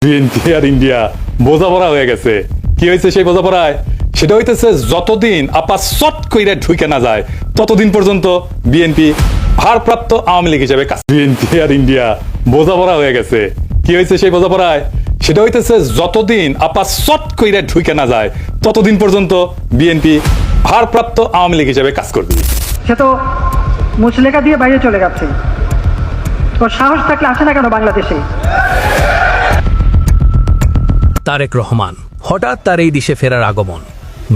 BNP আর India বোঝাপড়া হয়ে গেছে। কি হয়েছে সেই বোঝাপড়ায়? সেটা হইতেছে যতদিন আপা চট কইরা ঢুকে না যায় ততদিন পর্যন্ত বিএনপি ভারপ্রাপ্ত আওয়ামী লীগ হিসেবে কাজ। বিএনপি আর ইন্ডিয়া বোঝাপড়া হয়ে গেছে। কি হয়েছে সেই বোঝাপড়ায়? সেটা হইতেছে যতদিন আপা চট কইরা ঢুকে না যায় ততদিন পর্যন্ত বিএনপি ভারপ্রাপ্ত আওয়ামী লীগ হিসেবে কাজ করবে। সে তো মুচলেখা দিয়ে বাইরে চলে গেছে, ওর সাহস থাকলে আসে না কেন বাংলাদেশে? তারেক রহমান হঠাৎ তার এই দেশে ফেরার আগমন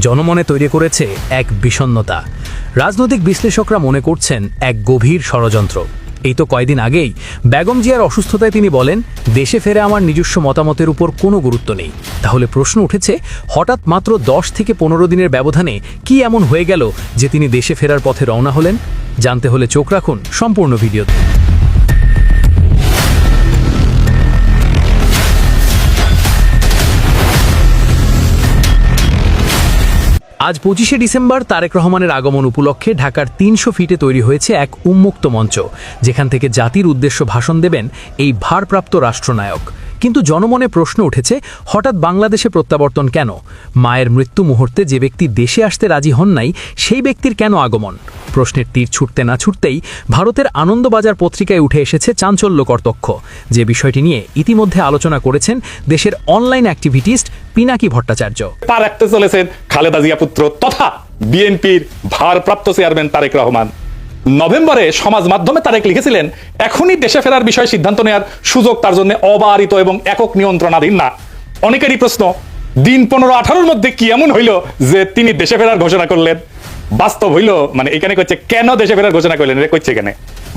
জনমনে তৈরি করেছে এক বিষণ্ণতা। রাজনৈতিক বিশ্লেষকরা মনে করছেন এক গভীর ষড়যন্ত্র। এই তো কয়েকদিন আগেই বেগম জিয়ার অসুস্থতায় তিনি বলেন, দেশে ফেরে আমার নিজস্ব মতামতের উপর কোনো গুরুত্ব নেই। তাহলে প্রশ্ন উঠেছে, হঠাৎ মাত্র 10 থেকে 15 দিনের ব্যবধানে কি এমন হয়ে গেল যে তিনি দেশে ফেরার পথে রওনা হলেন? জানতে হলে চোখ রাখুন সম্পূর্ণ ভিডিওতে। আজ 25শে ডিসেম্বর তারেক রহমানের আগমন উপলক্ষে ঢাকার 300 ফিটে তৈরি হয়েছে এক উন্মুক্ত মঞ্চ, যেখান থেকে জাতির উদ্দেশ্য ভাষণ দেবেন এই ভারপ্রাপ্ত রাষ্ট্রনায়ক। কিন্তু জনমনে প্রশ্ন উঠেছে, হঠাৎ বাংলাদেশে প্রত্যাবর্তন কেন? মায়ের মৃত্যু মুহূর্তে যে ব্যক্তি দেশে আসতে রাজি হন নাই, সেই ব্যক্তির কেন আগমন? প্রশ্নের তীর ছুটতে না ছুটতেই ভারতের আনন্দবাজার পত্রিকায় উঠে এসেছে চাঞ্চল্যকর তথ্য, যে বিষয়টি নিয়ে ইতিমধ্যে আলোচনা করেছেন দেশের অনলাইন অ্যাক্টিভিটিস্ট পিনাকি ভট্টাচার্য। পা রাখতে চলেছেন খালেদা জিয়া পুত্র তথা বিএনপির ভারপ্রাপ্ত চেয়ারম্যান তারেক রহমান। নভেম্বরে সমাজ মাধ্যমে তারেক লিখেছিলেন, এখনই দেশে ফেরার বিষয়ে সিদ্ধান্ত নেওয়ার সুযোগ তার জন্য অবারিত এবং একক নিয়ন্ত্রণাধীন না। অনেকেরই প্রশ্ন, দিন 15-18 মধ্যে কি এমন হইল যে তিনি দেশে ফেরার ঘোষণা করলেন? বাস্তব হইল, মানে এখানে কইছে কেন দেশে ফেরার ঘোষণা করলেন, এটা কইছে এখানে।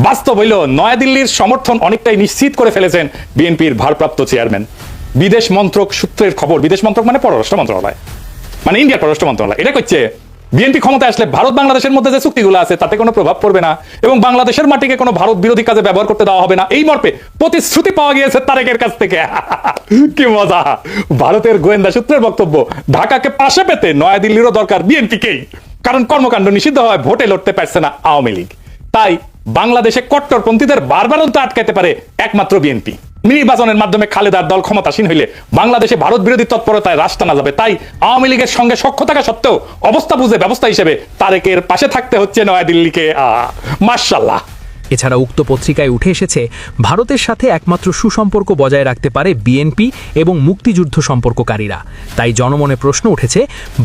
বাস্তব হইল, নয়াদিল্লির সমর্থন অনেকটাই নিশ্চিত করে ফেলেছেন বিএনপির ভারপ্রাপ্ত চেয়ারম্যান। বিদেশ মন্ত্রক সূত্রের খবর, বিদেশ মন্ত্রক মানে পররাষ্ট্র মন্ত্রণালয়, মানে ইন্ডিয়ার পররাষ্ট্র মন্ত্রণালয়, এটা কইছে বিএনপি ক্ষমতায় আসলে ভারত বাংলাদেশের মধ্যে যে চুক্তিগুলো আছে তাতে কোনো প্রভাব পড়বে না এবং বাংলাদেশের মাটিকে কোনো ভারত বিরোধী কাজে ব্যবহার করতে দেওয়া হবে না। এই মর্মে প্রতিশ্রুতি পাওয়া গিয়েছে তারেকের কাছ থেকে। কি মজা! ভারতের গোয়েন্দা সূত্রের বক্তব্য, ঢাকাকে পাশে পেতে নয়াদিল্লিরও দরকার বিএনপিকেই, কারণ কর্মকাণ্ড নিষিদ্ধ হয়, ভোটে লড়তে পারছে না আওয়ামী লীগ। তাই বাংলাদেশে কট্টরপন্থীদের বারবারন্ত আটকাতে পারে একমাত্র বিএনপি। নির্বাচনের মাধ্যমে খালেদার দল ক্ষমতাসীন হইলে বাংলাদেশে ভারত বিরোধী তৎপরতায় রাশ টানা যাবে। তাই আওয়ামী লীগের সঙ্গে সখ্য থাকা সত্ত্বেও অবস্থা বুঝে ব্যবস্থা হিসেবে তারেকের পাশে থাকতে হচ্ছে নয়াদিল্লিকে। মাশাআল্লাহ। এছাড়া উক্ত পত্রিকায় উঠে এসেছে, ভারতের সাথে একমাত্র সুসম্পর্ক বজায় রাখতে পারে বিএনপি এবং মুক্তিযুদ্ধ সম্পর্ককারীরা। তাই জনমনে প্রশ্ন উঠেছে,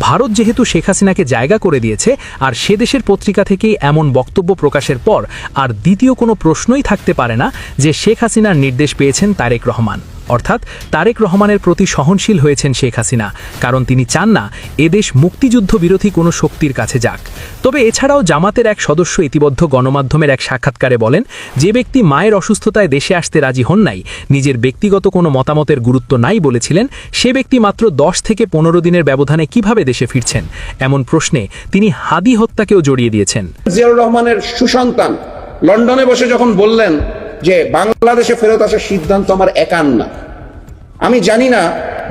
ভারত যেহেতু শেখ হাসিনাকে জায়গা করে দিয়েছে আর সে দেশের পত্রিকা থেকেই এমন বক্তব্য প্রকাশের পর আর দ্বিতীয় কোনো প্রশ্নই থাকতে পারে না যে শেখ হাসিনার নির্দেশ পেয়েছেন তারেক রহমান। অর্থাৎ তারেক রহমানের প্রতি সহনশীল হয়েছেন শেখ হাসিনা, কারণ তিনি চান না এদেশ মুক্তিযুদ্ধ বিরোধী কোনো শক্তির কাছে যাক। তবে এছাড়াও জামাতের এক সদস্য ইতিমধ্যে গণমাধ্যমের এক সাক্ষাৎকারে বলেন, যে ব্যক্তি মায়ের অসুস্থতায় দেশে আসতে রাজি হন নাই, নিজের ব্যক্তিগত কোনো মতামতের গুরুত্ব নাই বলেছিলেন, সে ব্যক্তি মাত্র 10 থেকে 15 দিনের ব্যবধানে কিভাবে দেশে ফিরছেন? এমন প্রশ্নে তিনি হাদি হত্যাকেও জড়িয়ে দিয়েছেন। জিয়াউর রহমানের সুসন্তান লন্ডনে বসে যখন বললেন যে বাংলাদেশে ফেরত আসার সিদ্ধান্ত আমার একার না, আমি জানি না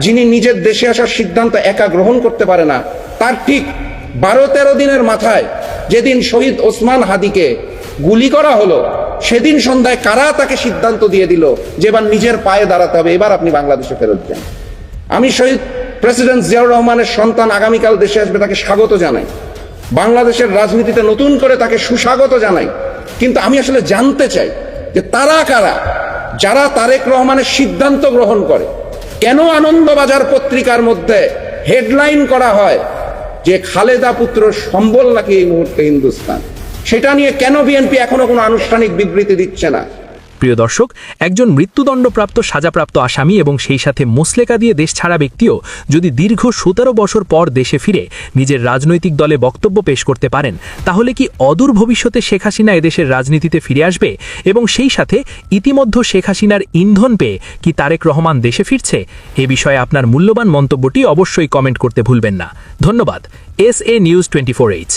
যিনি নিজের দেশে আসার সিদ্ধান্ত একা গ্রহণ করতে পারে না, তার ঠিক 12-13 দিনের মাথায় যেদিন শহীদ ওসমান হাদিকে গুলি করা হলো, সেদিন সন্ধ্যায় কারা তাকে সিদ্ধান্ত দিয়ে দিল যে এবার নিজের পায়ে দাঁড়াতে হবে, এবার আপনি বাংলাদেশে ফেরত যান। আমি শহীদ প্রেসিডেন্ট জিয়াউর রহমানের সন্তান আগামীকাল দেশে আসবে, তাকে স্বাগত জানাই, বাংলাদেশের রাজনীতিতে নতুন করে তাকে সুস্বাগত জানাই। কিন্তু আমি আসলে জানতে চাই যে তারা কারা যারা তারেক রহমানের সিদ্ধান্ত গ্রহণ করে? কেন আনন্দবাজার পত্রিকার মধ্যে হেডলাইন করা হয় যে খালেদা পুত্র সম্বল নাকি এই মুহূর্তে হিন্দুস্তান? সেটা নিয়ে কেন বিএনপি এখনো কোনো আনুষ্ঠানিক বিবৃতি দিচ্ছে না? প্রিয় দর্শক, একজন মৃত্যুদণ্ডপ্রাপ্ত সাজাপ্রাপ্ত আসামি এবং সেই সাথে মুচলেকা দিয়ে দেশ ছাড়া ব্যক্তিও যদি দীর্ঘ 17 বছর পর দেশে ফিরে নিজের রাজনৈতিক দলে বক্তব্য পেশ করতে পারেন, তাহলে কি অদূর ভবিষ্যতে শেখ হাসিনা এদেশের রাজনীতিতে ফিরে আসবে? এবং সেই সাথে ইতিমধ্যে শেখ হাসিনার ইন্ধন পেয়ে কি তারেক রহমান দেশে ফিরছে? এ বিষয়ে আপনার মূল্যবান মন্তব্যটি অবশ্যই কমেন্ট করতে ভুলবেন না। ধন্যবাদ। SA News 24H।